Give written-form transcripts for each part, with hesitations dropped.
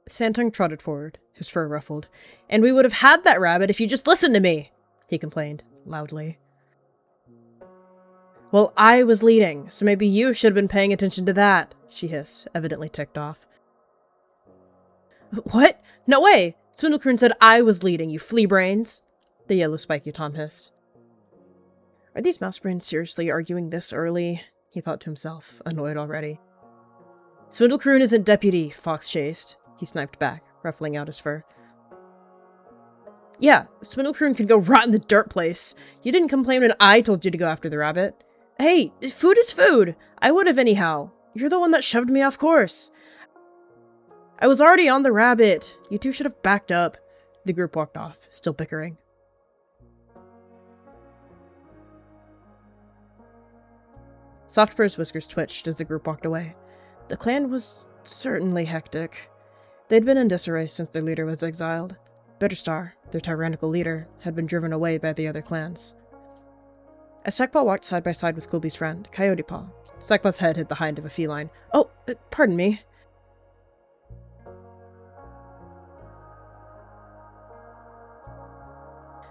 Sandtongue trotted forward, his fur ruffled. And we would have had that rabbit if you just listened to me, he complained, loudly. Well, I was leading, so maybe you should have been paying attention to that, she hissed, evidently ticked off. What? No way! Swindlecroon said I was leading, you flea brains, the yellow spiky Tom hissed. Are these mouse brains seriously arguing this early? He thought to himself, annoyed already. Swindlecroon isn't deputy, Fox chased. He sniped back, ruffling out his fur. Yeah, Swindlecroon could go rot in the dirt place. You didn't complain when I told you to go after the rabbit. Hey, food is food. I would have anyhow. You're the one that shoved me off course. I was already on the rabbit. You two should have backed up. The group walked off, still bickering. Softbird's whiskers twitched as the group walked away. The clan was certainly hectic. They'd been in disarray since their leader was exiled. Bitterstar, their tyrannical leader, had been driven away by the other clans. As Stackpaw walked side by side with Coolby's friend, Coyote Paw, Stackpaw's head hit the hind of a feline. Oh, pardon me.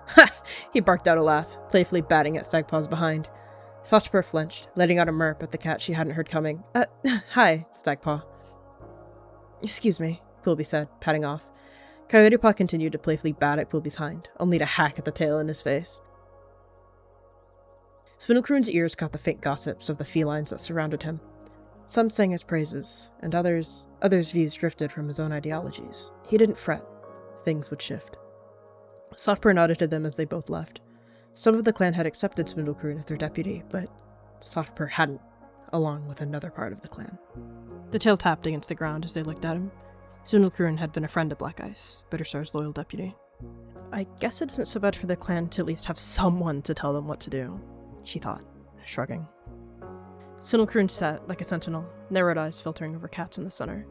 Ha! He barked out a laugh, playfully batting at Stackpaw's behind. Softspur flinched, letting out a murp at the cat she hadn't heard coming. Hi, Stackpaw. Excuse me, Coolby said, patting off. Coyote Paw continued to playfully bat at Coolby's hind, only to hack at the tail in his face. Swindlecroon's ears caught the faint gossips of the felines that surrounded him. Some sang his praises, and others' views drifted from his own ideologies. He didn't fret. Things would shift. Softspur nodded to them as they both left. Some of the clan had accepted Swindlecroon as their deputy, but Softspur hadn't, along with another part of the clan. The tail tapped against the ground as they looked at him. Swindlecroon had been a friend of Black Ice, Bitterstar's loyal deputy. I guess it isn't so bad for the clan to at least have someone to tell them what to do, she thought, shrugging. Swindlecroon sat like a sentinel, narrowed eyes filtering over cats in the center.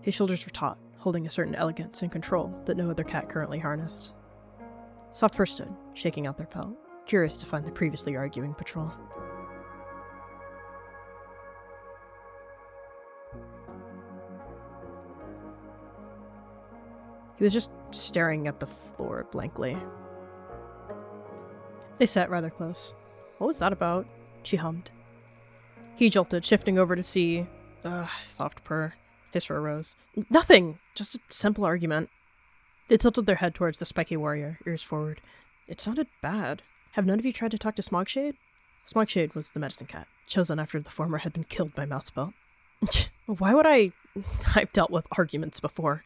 His shoulders were taut, holding a certain elegance and control that no other cat currently harnessed. Softspur stood, shaking out their pelt, curious to find the previously arguing patrol. He was just staring at the floor blankly. They sat rather close. What was that about? She hummed. He jolted, shifting over to see... soft purr. His fur rose. Nothing! Just a simple argument. They tilted their head towards the spiky warrior, ears forward. It sounded bad. Have none of you tried to talk to Smogshade? Smogshade was the medicine cat, chosen after the former had been killed by Mousebelt. Why would I... I've dealt with arguments before.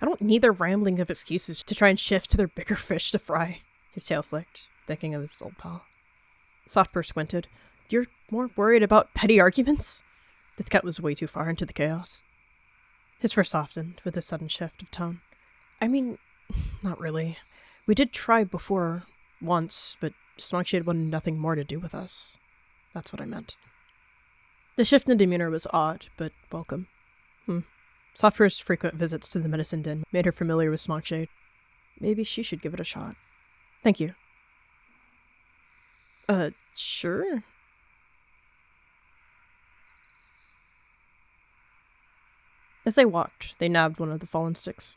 I don't need their rambling of excuses to try and shift to their bigger fish to fry. His tail flicked, thinking of his old pal. Softpur squinted. You're more worried about petty arguments? This cat was way too far into the chaos. His fur softened with a sudden shift of tone. I mean, not really. We did try before, once, but Smogshade wanted nothing more to do with us. That's what I meant. The shift in demeanor was odd, but welcome. Softpur's frequent visits to the medicine den made her familiar with Smogshade. Maybe she should give it a shot. Thank you. Sure. As they walked, they nabbed one of the fallen sticks.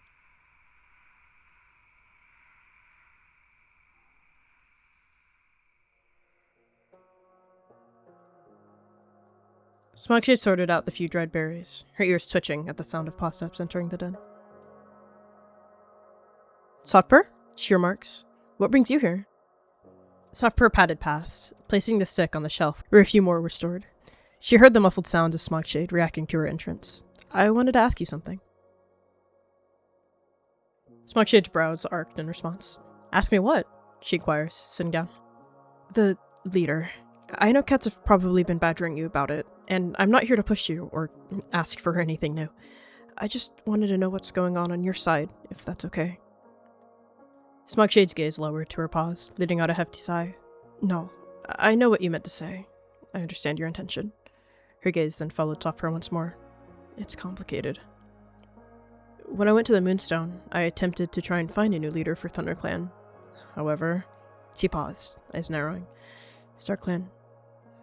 Smogshade sorted out the few dried berries, her ears twitching at the sound of paw steps entering the den. Softpur? She remarks. What brings you here? Softpur padded past, placing the stick on the shelf where a few more were stored. She heard the muffled sound of Smogshade reacting to her entrance. I wanted to ask you something. Smogshade's brows arched in response. Ask me what? She inquires, sitting down. The leader. I know cats have probably been badgering you about it, and I'm not here to push you or ask for anything new. I just wanted to know what's going on your side, if that's okay. Smogshade's gaze lowered to her paws, letting out a hefty sigh. No, I know what you meant to say. I understand your intention. Her gaze then followed Softpur once more. It's complicated. When I went to the Moonstone, I attempted to try and find a new leader for ThunderClan. However, she paused, eyes narrowing. StarClan,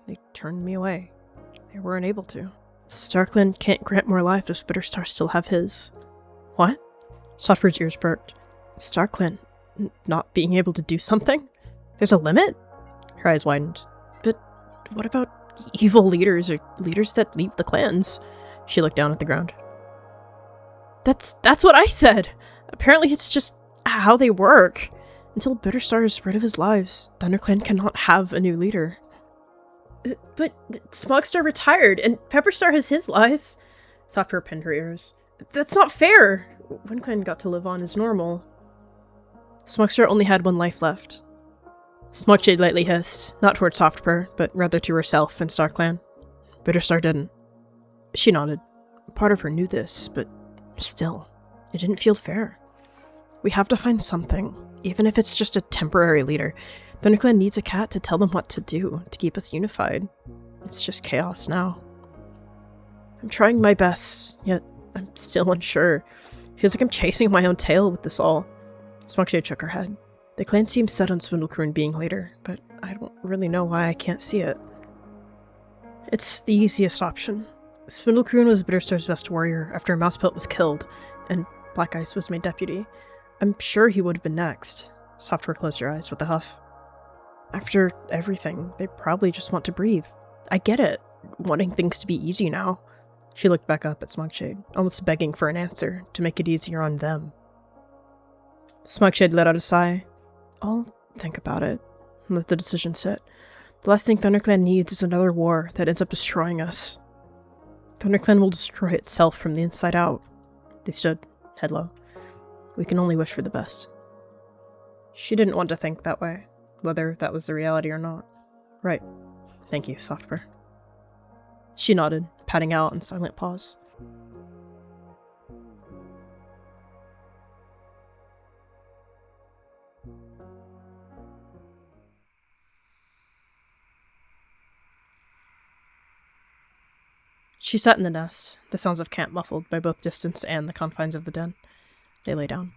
they turned me away. They weren't able to. StarClan can't grant more life if Bitterstar still have his. What? Software's ears perked. StarClan not being able to do something? There's a limit? Her eyes widened. But what about evil leaders or leaders that leave the clans? She looked down at the ground. That's what I said! Apparently it's just how they work. Until Bitterstar is rid of his lives, ThunderClan cannot have a new leader. But Smogstar retired, and Pepperstar has his lives. Software pinned her ears. That's not fair! One clan got to live on as normal. Smogstar only had one life left. Smogshade lightly hissed, not toward Softpurr, but rather to herself and StarClan. Bitterstar didn't. She nodded. Part of her knew this, but still, it didn't feel fair. We have to find something, even if it's just a temporary leader. ThunderClan needs a cat to tell them what to do, to keep us unified. It's just chaos now. I'm trying my best, yet I'm still unsure. Feels like I'm chasing my own tail with this all. Smogshade shook her head. The clan seems set on SwindleCrune being leader, but I don't really know why I can't see it. It's the easiest option. SwindleCrune was Bitterstar's best warrior after Mousepelt was killed, and Black Ice was made deputy. I'm sure he would have been next. Software closed her eyes with a huff. After everything, they probably just want to breathe. I get it, wanting things to be easy now. She looked back up at Smogshade, almost begging for an answer to make it easier on them. Smogshade let out a sigh. I'll think about it, and let the decision sit. The last thing ThunderClan needs is another war that ends up destroying us. ThunderClan will destroy itself from the inside out. They stood, head low. We can only wish for the best. She didn't want to think that way, whether that was the reality or not. Right. Thank you, Softpurr. She nodded, patting out in silent pause. She sat in the nest, the sounds of camp muffled by both distance and the confines of the den. They lay down.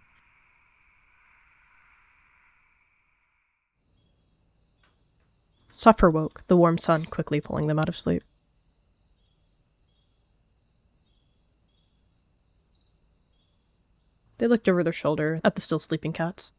Softpurr woke, the warm sun quickly pulling them out of sleep. They looked over their shoulder at the still sleeping cats.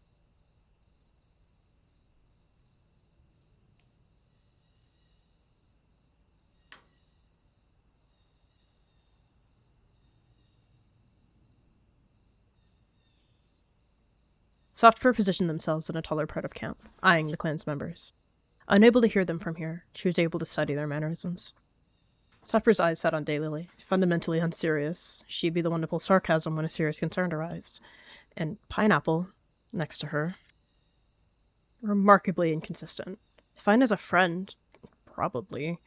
Softpurr positioned themselves in a taller part of camp, eyeing the clan's members. Unable to hear them from here, she was able to study their mannerisms. Softpurr's eyes sat on Daylily, fundamentally unserious. She'd be the one to pull sarcasm when a serious concern arose. And Pineapple, next to her, remarkably inconsistent. Fine as a friend, probably,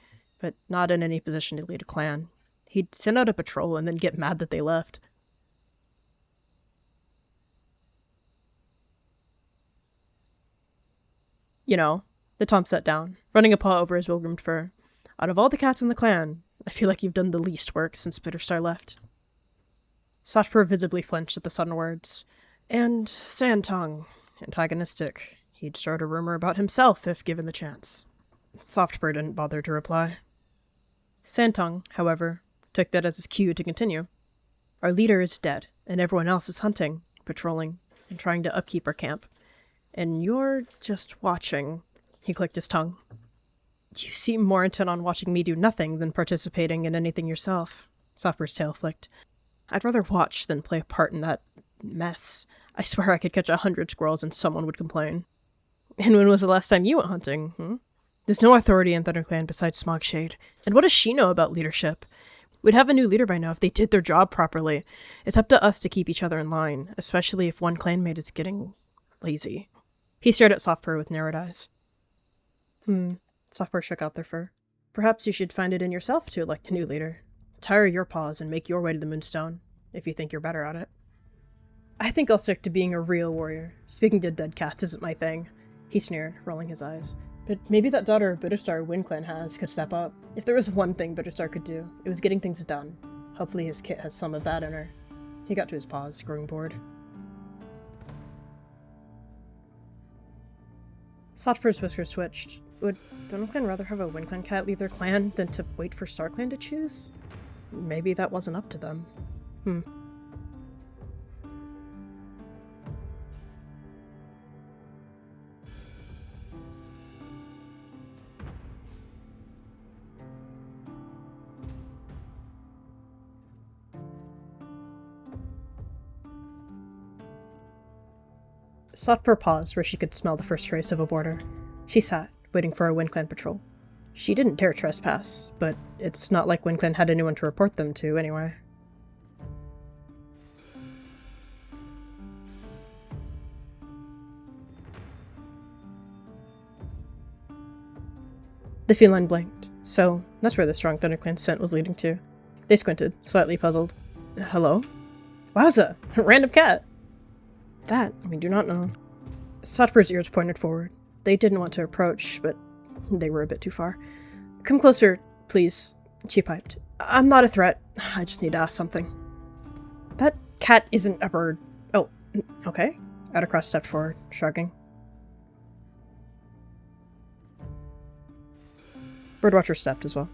but not in any position to lead a clan. He'd send out a patrol and then get mad that they left. You know, the Tom sat down, running a paw over his well-groomed fur. Out of all the cats in the clan, I feel like you've done the least work since Bitterstar left. Softpurr visibly flinched at the sudden words. And Sandtongue, antagonistic. He'd start a rumor about himself if given the chance. Softpurr didn't bother to reply. Sandtongue, however, took that as his cue to continue. Our leader is dead, and everyone else is hunting, patrolling, and trying to upkeep our camp. And you're just watching. He clicked his tongue. You seem more intent on watching me do nothing than participating in anything yourself. Softpurr's tail flicked. I'd rather watch than play a part in that mess. I swear I could catch 100 squirrels and someone would complain. And when was the last time you went hunting, There's no authority in ThunderClan besides Smogshade. And what does she know about leadership? We'd have a new leader by now if they did their job properly. It's up to us to keep each other in line, especially if one clanmate is getting lazy. He stared at Softpurr with narrowed eyes. Softpurr shook out their fur. Perhaps you should find it in yourself to elect a new leader. Tire your paws and make your way to the Moonstone, if you think you're better at it. I think I'll stick to being a real warrior. Speaking to dead cats isn't my thing. He sneered, rolling his eyes. But maybe that daughter Bitterstar WindClan has could step up. If there was one thing Bitterstar could do, it was getting things done. Hopefully his kit has some of that in her. He got to his paws, growing bored. Softpurr's whiskers twitched. Would ThunderClan rather have a WindClan cat lead their clan than to wait for StarClan to choose? Maybe that wasn't up to them. Sotper paused where she could smell the first trace of a border. She sat, waiting for a WindClan patrol. She didn't dare trespass, but it's not like WindClan had anyone to report them to anyway. The feline blinked, so that's where the strong ThunderClan scent was leading to. They squinted, slightly puzzled. Hello? Wowza! A random cat! That we do not know. Sotper's ears pointed forward. They didn't want to approach, but they were a bit too far. Come closer, please, she piped. I'm not a threat. I just need to ask something. That cat isn't a bird. Oh, okay. Attercross stepped forward, shrugging. Birdwatcher stepped as well.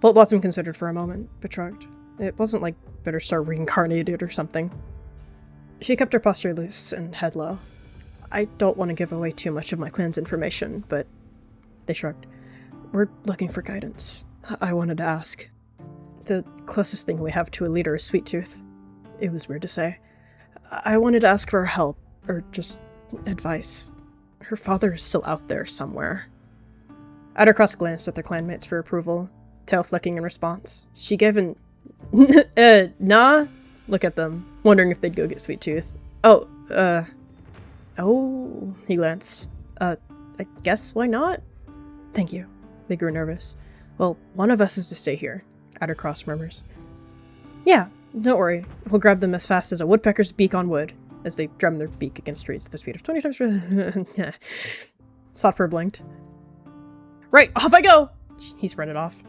Bolt Blossom considered for a moment, but shrugged. It wasn't like Bitterstar reincarnated or something. She kept her posture loose and head low. I don't want to give away too much of my clan's information, but... They shrugged. We're looking for guidance. I wanted to ask. The closest thing we have to a leader is Sweet Tooth. It was weird to say. I wanted to ask for help, or just advice. Her father is still out there somewhere. Attercross glanced at their clanmates for approval, tail flicking in response. She gave an nah? Look at them, wondering if they'd go get Sweet Tooth. Oh, he glanced. I guess why not? Thank you. They grew nervous. Well, one of us is to stay here, Attercross murmurs. Yeah, don't worry. We'll grab them as fast as a woodpecker's beak on wood, as they drum their beak against trees at the speed of 20 times per... Sotper blinked. Right, off I go! He sprinted off.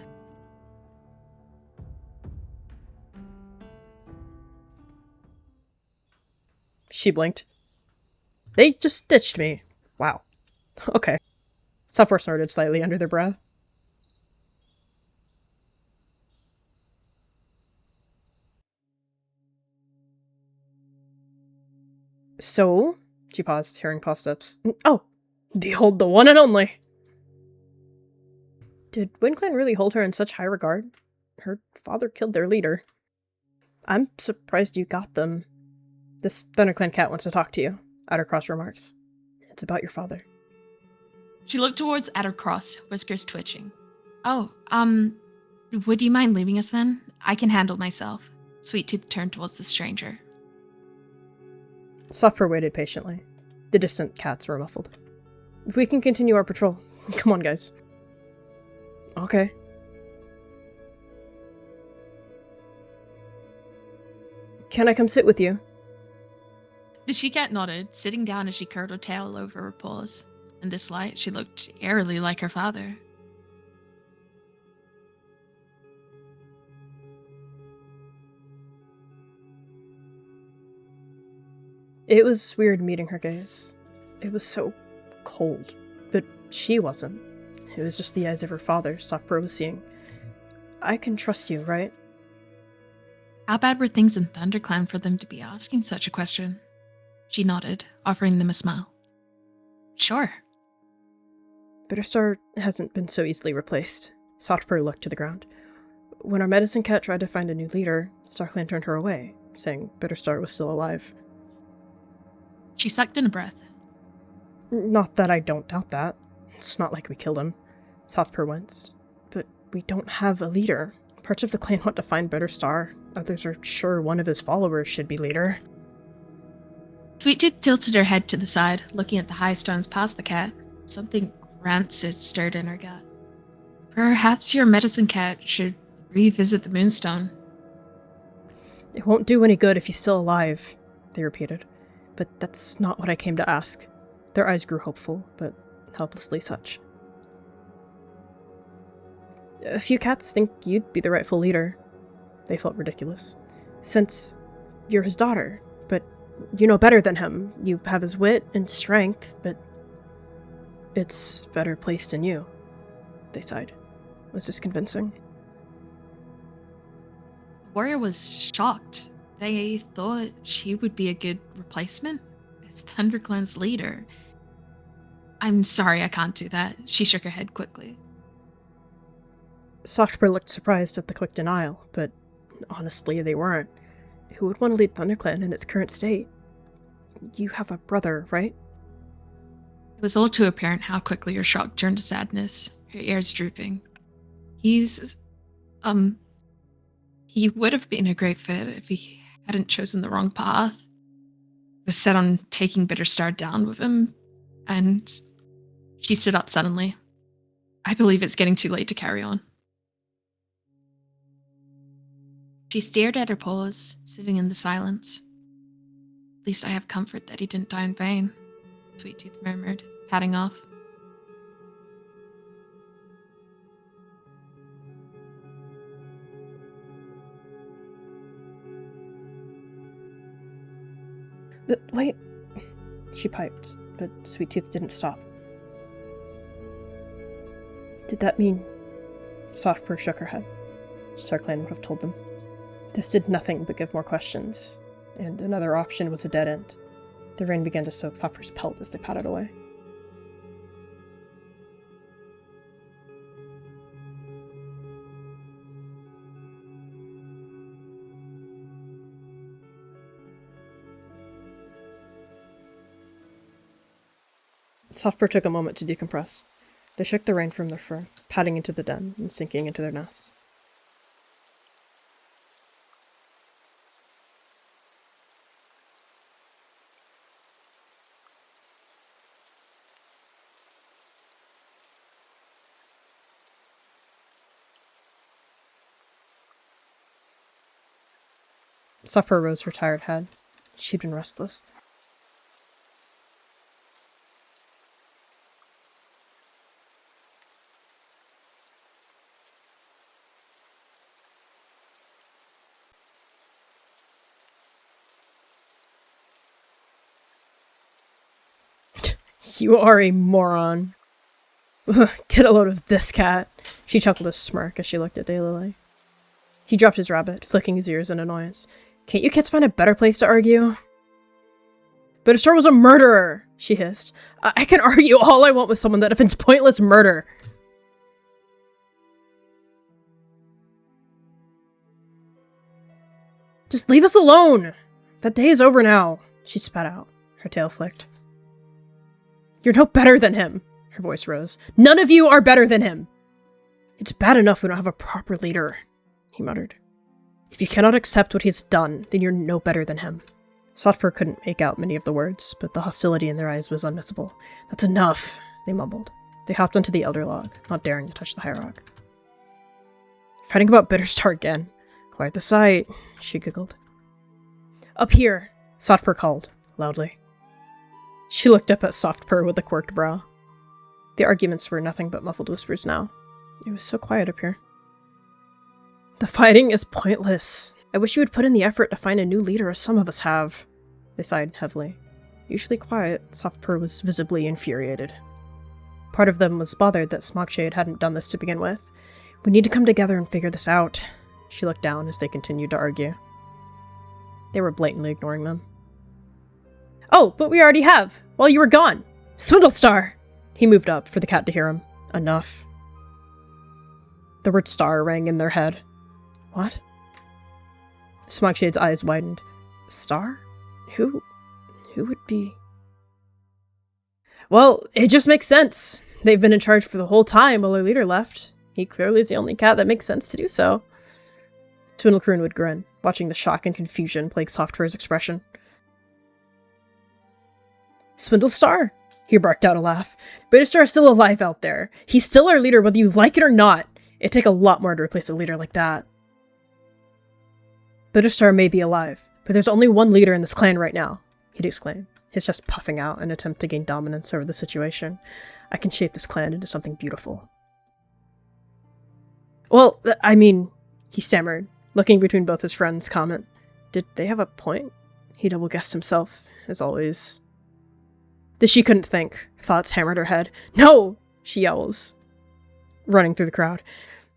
She blinked. They just ditched me. Wow. Okay. Sotper snorted slightly under their breath. So, she paused, hearing paw steps. Oh, behold the one and only! Did WindClan really hold her in such high regard? Her father killed their leader. I'm surprised you got them. This ThunderClan cat wants to talk to you, Attercross remarks. It's about your father. She looked towards Attercross, whiskers twitching. Oh, would you mind leaving us then? I can handle myself. Sweet Tooth turned towards the stranger. Sotper waited patiently. The distant cats were muffled. We can continue our patrol. Come on, guys. Okay. Can I come sit with you? The she-cat nodded, sitting down as she curled her tail over her paws. In this light, she looked eerily like her father. It was weird meeting her gaze. It was so cold. But she wasn't. It was just the eyes of her father Sotper was seeing. I can trust you, right? How bad were things in ThunderClan for them to be asking such a question? She nodded, offering them a smile. Sure. Bitterstar hasn't been so easily replaced. Sotper looked to the ground. When our medicine cat tried to find a new leader, StarClan turned her away, saying Bitterstar was still alive. She sucked in a breath. Not that I don't doubt that. It's not like we killed him. Sotper winced. But we don't have a leader. Parts of the clan want to find Bitterstar. Others are sure one of his followers should be leader. Sweet Tooth tilted her head to the side, looking at the high stones past the cat. Something rancid stirred in her gut. Perhaps your medicine cat should revisit the Moonstone. It won't do any good if he's still alive, they repeated. But that's not what I came to ask. Their eyes grew hopeful, but helplessly such. A few cats think you'd be the rightful leader. They felt ridiculous. Since you're his daughter, but you know better than him. You have his wit and strength, but it's better placed in you. They sighed. Was this convincing? Warrior was shocked. They thought she would be a good replacement as ThunderClan's leader. I'm sorry, I can't do that. She shook her head quickly. Sotper looked surprised at the quick denial, but honestly, they weren't. who would want to lead ThunderClan in its current state? You have a brother, right? It was all too apparent how quickly her shock turned to sadness, her ears drooping. He would have been a great fit if he hadn't chosen the wrong path. He was set on taking Bitterstar down with him, and she stood up suddenly. I believe it's getting too late to carry on. She stared at her paws, sitting in the silence. At least I have comfort that he didn't die in vain, Sweet Tooth murmured, padding off. Wait, she piped, but Sweet Tooth didn't stop. Did that mean... Soft Purr shook her head. StarClan would have told them. This did nothing but give more questions, and another option was a dead end. The rain began to soak Soft Purr's pelt as they padded away. Soft Purr took a moment to decompress. They shook the rain from their fur, padding into the den and sinking into their nest. Soft Purr rose her tired head. She'd been restless. You are a moron. Get a load of this cat. She chuckled a smirk as she looked at Daylily. He dropped his rabbit, flicking his ears in annoyance. Can't you kids find a better place to argue? Bitterstar was a murderer, she hissed. I can argue all I want with someone that defends pointless murder. Just leave us alone! That day is over now, she spat out. Her tail flicked. You're no better than him, her voice rose. None of you are better than him! It's bad enough we don't have a proper leader, he muttered. If you cannot accept what he's done, then you're no better than him. Soft Purr couldn't make out many of the words, but the hostility in their eyes was unmissable. That's enough, they mumbled. They hopped onto the elder log, not daring to touch the high rock. Fighting about Bitterstar again. Quite the sight, she giggled. Up here, Soft Purr called, loudly. She looked up at Soft Purr with a quirked brow. The arguments were nothing but muffled whispers now. It was so quiet up here. The fighting is pointless. I wish you would put in the effort to find a new leader as some of us have. They sighed heavily. Usually quiet, Soft Purr was visibly infuriated. Part of them was bothered that Smogshade hadn't done this to begin with. We need to come together and figure this out. She looked down as they continued to argue. They were blatantly ignoring them. Oh, but we already have, while you were gone. Swindlestar! He moved up for the cat to hear him. Enough. The word star rang in their head. What? Smogshade's eyes widened. Star? Who would be? Well, it just makes sense. They've been in charge for the whole time while their leader left. He clearly is the only cat that makes sense to do so. ThunderClan would grin, watching the shock and confusion plague Soft Purr's expression. Swindlestar? He barked out a laugh. Bitterstar is still alive out there. He's still our leader whether you like it or not. It'd take a lot more to replace a leader like that. Bitterstar may be alive, but there's only one leader in this clan right now, he'd exclaim, his chest puffing out in an attempt to gain dominance over the situation. I can shape this clan into something beautiful. Well, I mean, he stammered, looking between both his friends' comment. Did they have a point? He double-guessed himself, as always. That she couldn't think. Thoughts hammered her head. No! She yells, running through the crowd.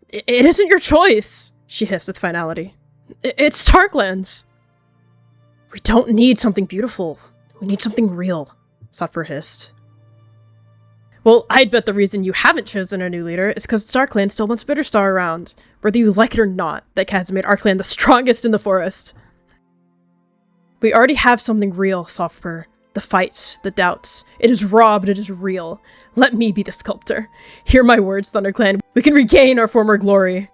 It isn't your choice, she hissed with finality. It's StarClan's. We don't need something beautiful. We need something real, Soft Purr hissed. Well, I'd bet the reason you haven't chosen a new leader is because StarClan still wants Bitterstar around. Whether you like it or not, that cat has made our clan the strongest in the forest. We already have something real, soft purr. The fights, the doubts. It is raw, but it is real. Let me be the sculptor. Hear my words, ThunderClan. We can regain our former glory.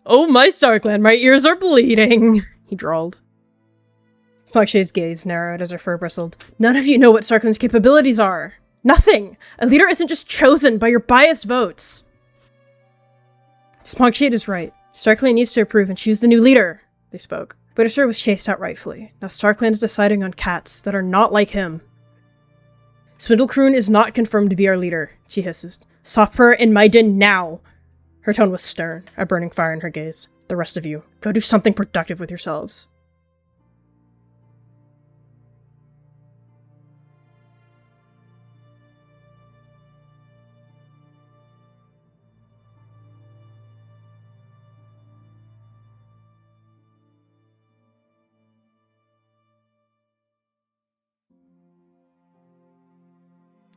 Oh my StarClan, my ears are bleeding, he drawled. Smogshade's gaze narrowed as her fur bristled. None of you know what StarClan's capabilities are. Nothing! A leader isn't just chosen by your biased votes. Smogshade is right. StarClan needs to approve and choose the new leader, they spoke. Bitterstar was chased out rightfully. Now StarClan is deciding on cats that are not like him. SwindleCrune is not confirmed to be our leader, she hisses. Soft purr in my den now! Her tone was stern, a burning fire in her gaze. The rest of you, go do something productive with yourselves.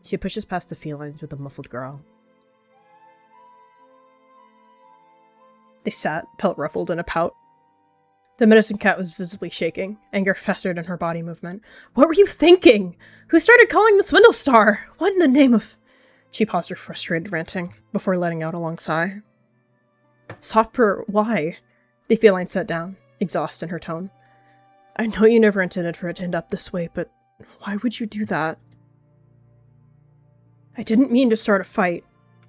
She pushes past the felines with a muffled growl. They sat, pelt ruffled in a pout. The medicine cat was visibly shaking. Anger festered in her body movement. What were you thinking? Who started calling the Swindlestar? What in the name of... She paused her frustrated ranting, before letting out a long sigh. Soft purr, why? The feline sat down, exhaust in her tone. I know you never intended for it to end up this way, but why would you do that? I didn't mean to start a fight.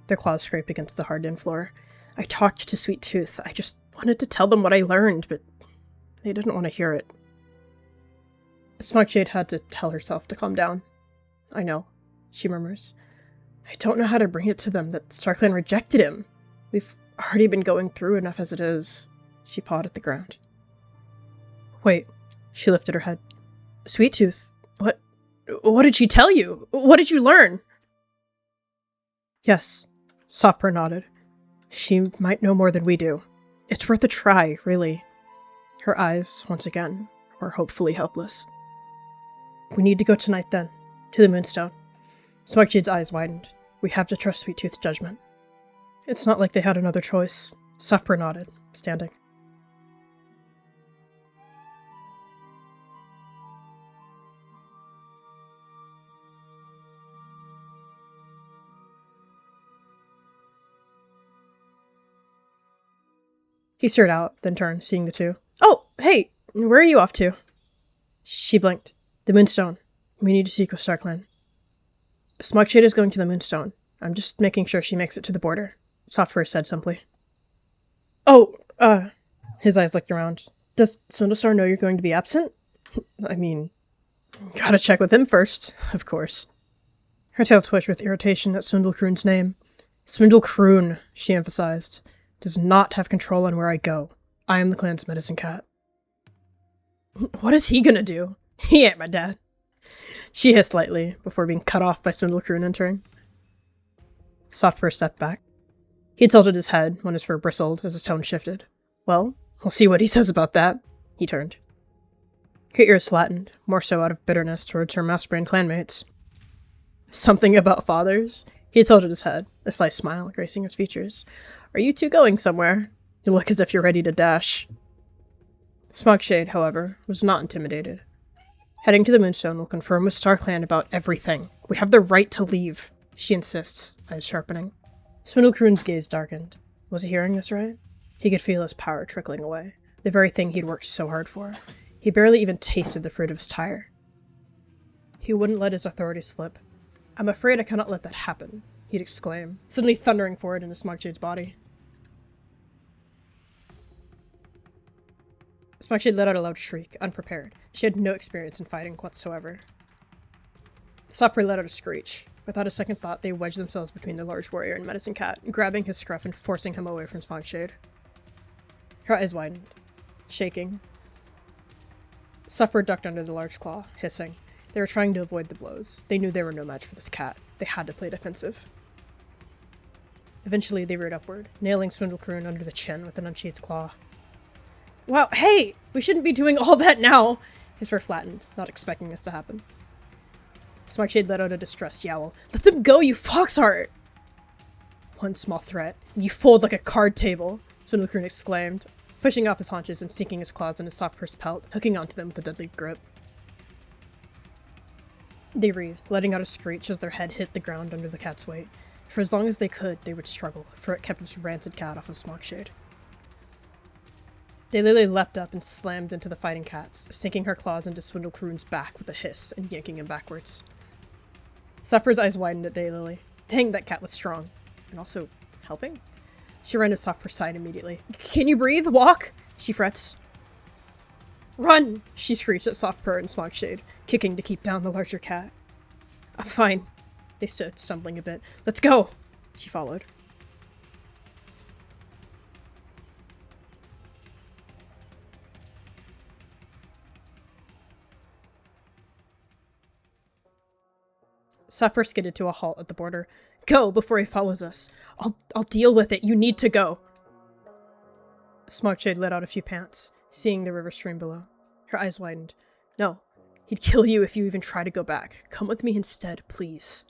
Their claws scraped against the hardened floor. I talked to Sweet Tooth. I just wanted to tell them what I learned, but they didn't want to hear it. Smogshade had to tell herself to calm down. I know, she murmurs. I don't know how to bring it to them that StarClan rejected him. We've already been going through enough as it is. She pawed at the ground. Wait, she lifted her head. Sweet Tooth, what did she tell you? What did you learn? Yes, Soft purr nodded. She might know more than we do. It's worth a try, really. Her eyes, once again, were hopefully helpless. We need to go tonight, then. To the Moonstone. Smogshade's eyes widened. We have to trust Sweet Tooth's judgment. It's not like they had another choice. Soft purr nodded, standing. He stared out, then turned, seeing the two. Oh, hey, where are you off to? She blinked. The Moonstone. We need to seek with StarClan. Smogshade is going to the Moonstone. I'm just making sure she makes it to the border. Soft purr said simply. Oh, his eyes looked around. Does Swindlestar know you're going to be absent? I mean, gotta check with him first, of course. Her tail twitched with irritation at SwindleCrune's name. SwindleCrune, she emphasized, does not have control on where I go. I am the clan's medicine cat. What is he gonna do? He ain't my dad. She hissed lightly, before being cut off by SwindleCrune entering. Soft purr stepped back. He tilted his head when his fur bristled as his tone shifted. Well, we'll see what he says about that. He turned. Her ears flattened, more so out of bitterness towards her mouse-brain clanmates. Something about fathers? He tilted his head, a slight smile gracing his features. Are you two going somewhere? You look as if you're ready to dash. Smogshade, however, was not intimidated. Heading to the Moonstone will confirm with StarClan about everything. We have the right to leave, she insists, eyes sharpening. SwindleCrune's gaze darkened. Was he hearing this right? He could feel his power trickling away, the very thing he'd worked so hard for. He barely even tasted the fruit of his tire. He wouldn't let his authority slip. I'm afraid I cannot let that happen, he'd exclaim, suddenly thundering forward into Smogshade's body. Smogshade let out a loud shriek, unprepared. She had no experience in fighting whatsoever. Soft purr let out a screech. Without a second thought, they wedged themselves between the large warrior and medicine cat, grabbing his scruff and forcing him away from Smogshade. Her eyes widened, shaking. Soft purr ducked under the large claw, hissing. They were trying to avoid the blows. They knew they were no match for this cat. They had to play defensive. Eventually, they reared upward, nailing SwindleCrune under the chin with an unsheathed claw. Wow, hey! We shouldn't be doing all that now! His fur flattened, not expecting this to happen. Smogshade let out a distressed yowl. Let them go, you foxheart! One small threat, and you fold like a card table, SwindleCrune exclaimed. pushing off his haunches and sinking his claws into soft purse pelt, hooking onto them with a deadly grip. They wreathed, letting out a screech as their head hit the ground under the cat's weight. For as long as they could, they would struggle, for it kept its rancid cat off of Smockshade. Daylily leapt up and slammed into the fighting cats, sinking her claws into SwindleCrew's back with a hiss and yanking him backwards. Suffer's eyes widened at Daylily. Dang, that cat was strong. And also, helping? She ran to Softper's side immediately. Can you breathe? Walk? She frets. Run! She screeched at Softper and Smockshade, kicking to keep down the larger cat. I'm fine. They stood, stumbling a bit. Let's go! She followed. Softper skidded to a halt at the border. Go before he follows us. I'll deal with it. You need to go. Smockshade let out a few pants, seeing the river stream below. Her eyes widened. No, he'd kill you if you even try to go back. Come with me instead, please.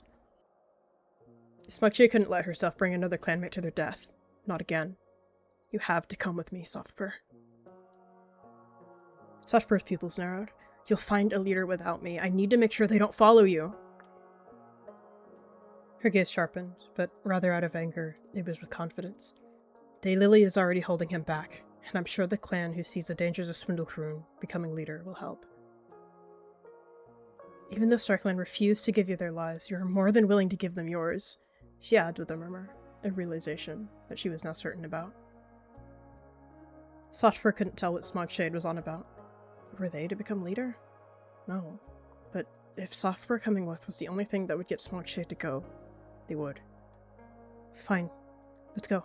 Smockshade couldn't let herself bring another clanmate to their death. Not again. You have to come with me, Softper. Softper's pupils narrowed. You'll find a leader without me. I need to make sure they don't follow you. Her gaze sharpened, but rather out of anger, it was with confidence. Daylily is already holding him back, and I'm sure the clan who sees the dangers of SwindleCrew becoming leader will help. Even though StarClan refused to give you their lives, you are more than willing to give them yours, she adds with a murmur, a realization that she was now certain about. Softper couldn't tell what Smockshade was on about. Were they to become leader? No. But if Softper coming with was the only thing that would get Smockshade to go, they would. Fine. Let's go.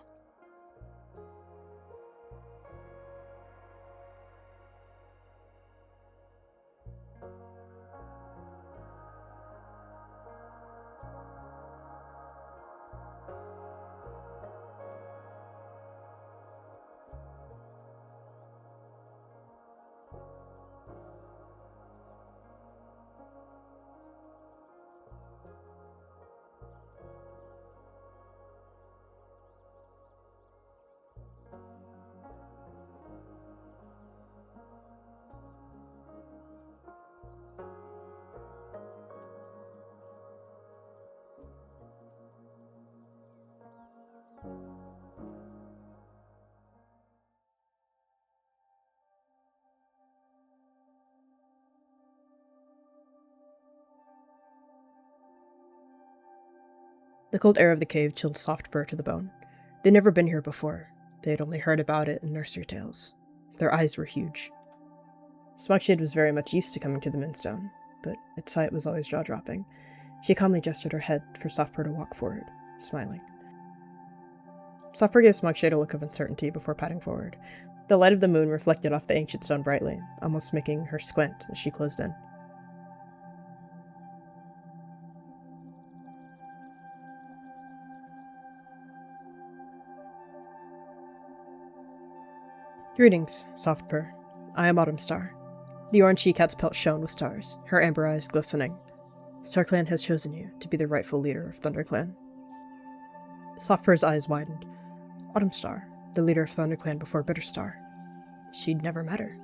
The cold air of the cave chilled Softper to the bone. They'd never been here before. They had only heard about it in nursery tales. Their eyes were huge. Smockshade was very much used to coming to the Moonstone, but at sight was always jaw-dropping. She calmly gestured her head for Softper to walk forward, smiling. Softper gave Smockshade a look of uncertainty before padding forward. The light of the moon reflected off the ancient stone brightly, almost making her squint as she closed in. Greetings, Softper. I am Autumnstar. The orange she-cat's pelt shone with stars, her amber eyes glistening. StarClan has chosen you to be the rightful leader of ThunderClan. Softper's eyes widened. Autumnstar, the leader of ThunderClan before Bitterstar. She'd never met her.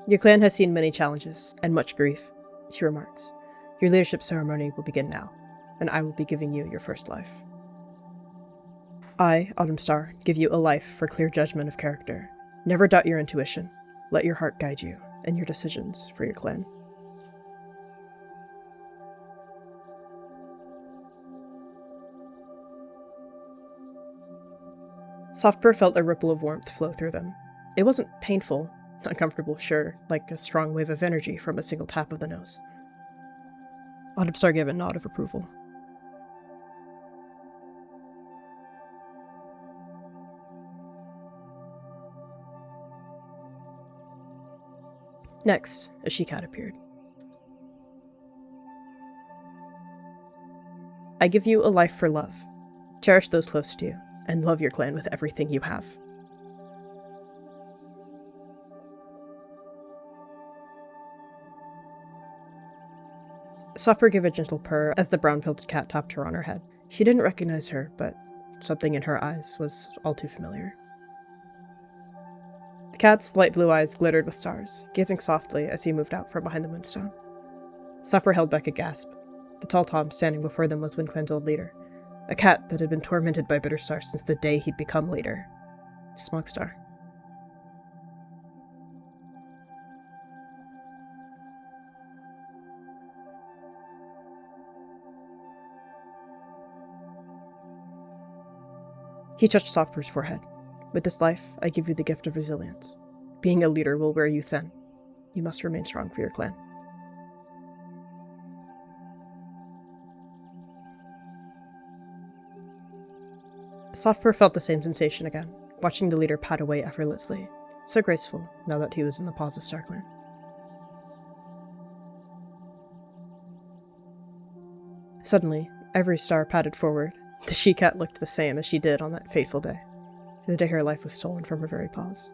Your clan has seen many challenges, and much grief, she remarks. Your leadership ceremony will begin now, and I will be giving you your first life. I, Autumnstar, give you a life for clear judgment of character. Never doubt your intuition. Let your heart guide you, and your decisions for your clan. Softper felt a ripple of warmth flow through them. It wasn't painful, uncomfortable, sure, like a strong wave of energy from a single tap of the nose. Autumnstar gave a nod of approval. Next, a she-cat appeared. I give you a life for love. Cherish those close to you, and love your clan with everything you have. Softper gave a gentle purr as the brown-pilted cat tapped her on her head. She didn't recognize her, but something in her eyes was all too familiar. cat's light blue eyes glittered with stars, gazing softly as he moved out from behind the moonstone. Software held back a gasp. The tall Tom standing before them was WindClan's old leader, a cat that had been tormented by Bitterstar since the day he'd become leader. Smogstar. He touched Software's forehead. With this life, I give you the gift of resilience. Being a leader will wear you thin. You must remain strong for your clan. Software felt the same sensation again, watching the leader pad away effortlessly, so graceful now that he was in the paws of StarClan. Suddenly, every star padded forward. The she-cat looked the same as she did on that fateful day, the day her life was stolen from her very paws.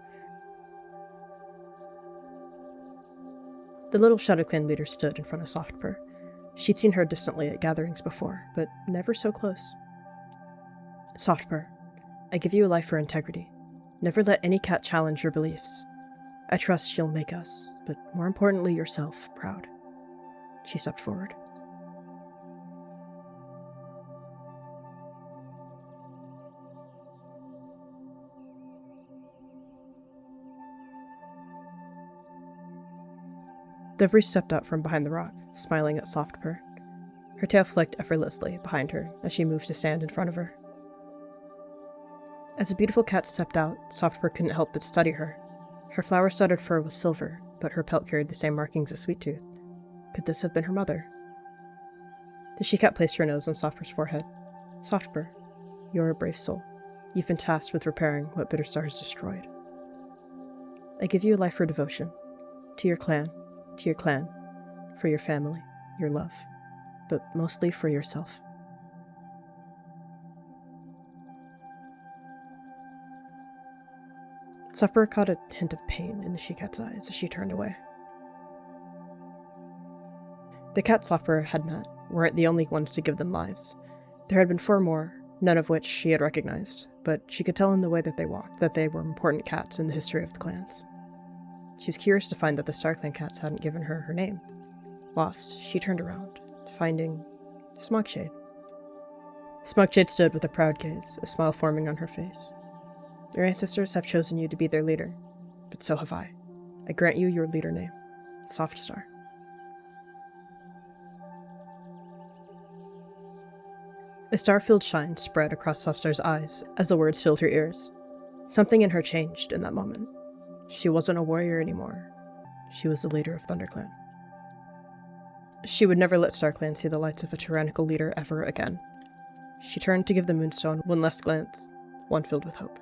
The little ShadowClan leader stood in front of Softpur. She'd seen her distantly at gatherings before, but never so close. Softpur, I give you a life for integrity. Never let any cat challenge your beliefs. I trust you'll make us, but more importantly yourself, proud. She stepped forward. Devry stepped out from behind the rock, smiling at Softpur. Her tail flicked effortlessly behind her as she moved to stand in front of her. As the beautiful cat stepped out, Softpur couldn't help but study her. Her flower-studded fur was silver, but her pelt carried the same markings as Sweettooth. Could this have been her mother? The she-cat placed her nose on Softpur's forehead. Softpur, you're a brave soul. You've been tasked with repairing what Bitterstar has destroyed. I give you a life for devotion. To your clan, for your family, your love, but mostly for yourself. Softpur caught a hint of pain in the she-cat's eyes as she turned away. The cat Softpur had met weren't the only ones to give them lives. There had been 4 more, none of which she had recognized, but she could tell in the way that they walked that they were important cats in the history of the clans. She was curious to find that the StarClan cats hadn't given her her name. Lost, she turned around, finding Smogshade. Smogshade stood with a proud gaze, a smile forming on her face. Your ancestors have chosen you to be their leader, but so have I. I grant you your leader name, Softstar. A star-filled shine spread across Softstar's eyes as the words filled her ears. Something in her changed in that moment. She wasn't a warrior anymore. She was the leader of ThunderClan. She would never let StarClan see the lights of a tyrannical leader ever again. She turned to give the Moonstone one last glance, one filled with hope.